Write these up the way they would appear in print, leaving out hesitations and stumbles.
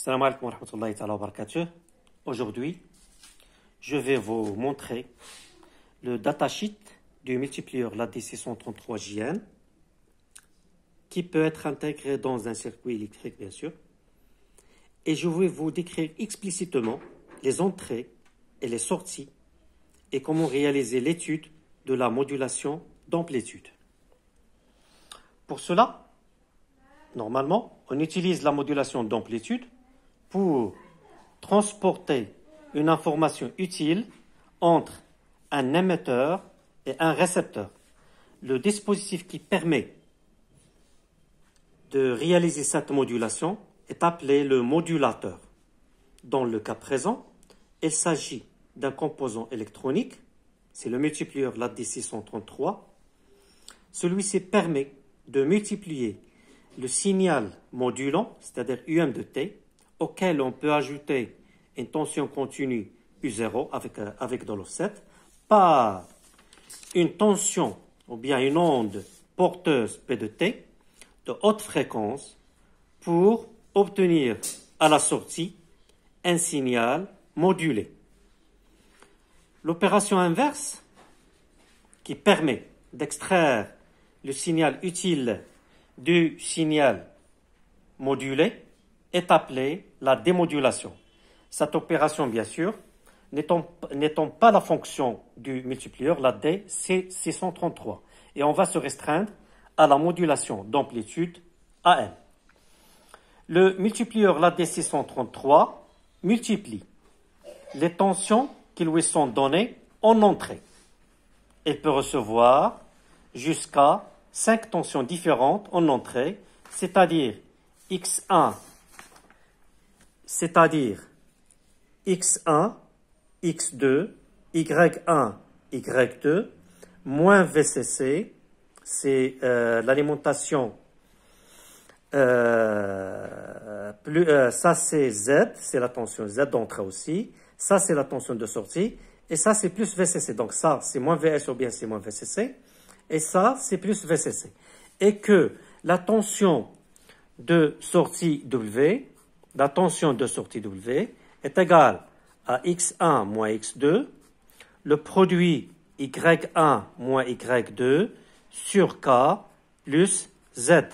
Salam alaikum wa rahmatullahi wa barakatuh. Aujourd'hui, je vais vous montrer le datasheet du multiplieur LAD633JN qui peut être intégré dans un circuit électrique, bien sûr. Et je vais vous décrire explicitement les entrées et les sorties et comment réaliser l'étude de la modulation d'amplitude. Pour cela, normalement, on utilise la modulation d'amplitude pour transporter une information utile entre un émetteur et un récepteur. Le dispositif qui permet de réaliser cette modulation est appelé le modulateur. Dans le cas présent, il s'agit d'un composant électronique, c'est le multiplieur LAD633. Celui-ci permet de multiplier le signal modulant, c'est-à-dire UM de T, auquel on peut ajouter une tension continue U0 avec de l'offset, par une tension ou bien une onde porteuse P de T de haute fréquence pour obtenir à la sortie un signal modulé. L'opération inverse, qui permet d'extraire le signal utile du signal modulé, est appelée la démodulation. Cette opération, bien sûr, n'étant pas la fonction du multiplieur, la D633. Et on va se restreindre à la modulation d'amplitude AM. Le multiplieur, la D633, multiplie les tensions qui lui sont données en entrée. Il peut recevoir jusqu'à 5 tensions différentes en entrée, c'est-à-dire X1, X2, Y1, Y2, moins VCC, c'est l'alimentation, ça c'est Z, c'est la tension Z d'entrée aussi, ça c'est la tension de sortie, et ça c'est plus VCC, donc ça c'est moins VS ou bien c'est moins VCC, et ça c'est plus VCC. Et que la tension de sortie W, la tension de sortie W est égale à X1 moins X2, le produit Y1 moins Y2 sur K plus Z.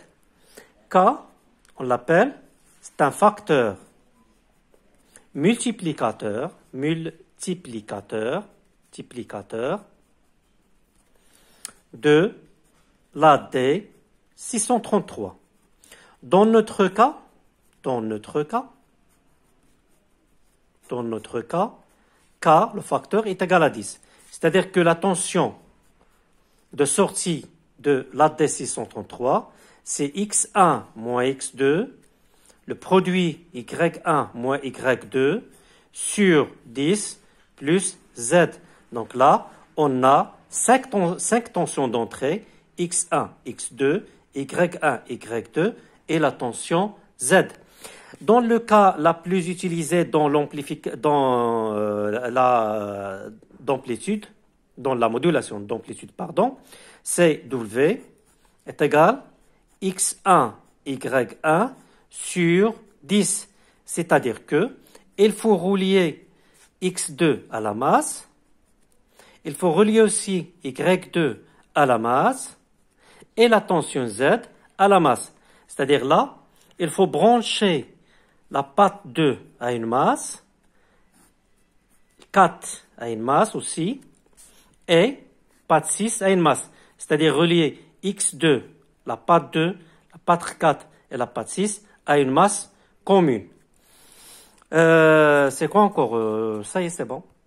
K, on l'appelle, c'est un facteur multiplicateur de la D633. Dans notre cas, K, le facteur, est égal à 10. C'est-à-dire que la tension de sortie de la D633, c'est X1 moins X2, le produit Y1 moins Y2, sur 10 plus Z. Donc là, on a 5 tensions d'entrée, X1, X2, Y1, Y2, et la tension Z. Dans le cas la plus utilisé dans la modulation d'amplitude, c'est W est égal X1, Y1 sur 10. C'est-à-dire que il faut relier X2 à la masse, il faut relier aussi Y2 à la masse, et la tension Z à la masse. C'est-à-dire là, il faut brancher la patte 2 à une masse, 4 à une masse aussi, et patte 6 à une masse. C'est-à-dire relier X2, la patte 2, la patte 4 et la patte 6 à une masse commune. C'est quoi encore? Ça y est, c'est bon.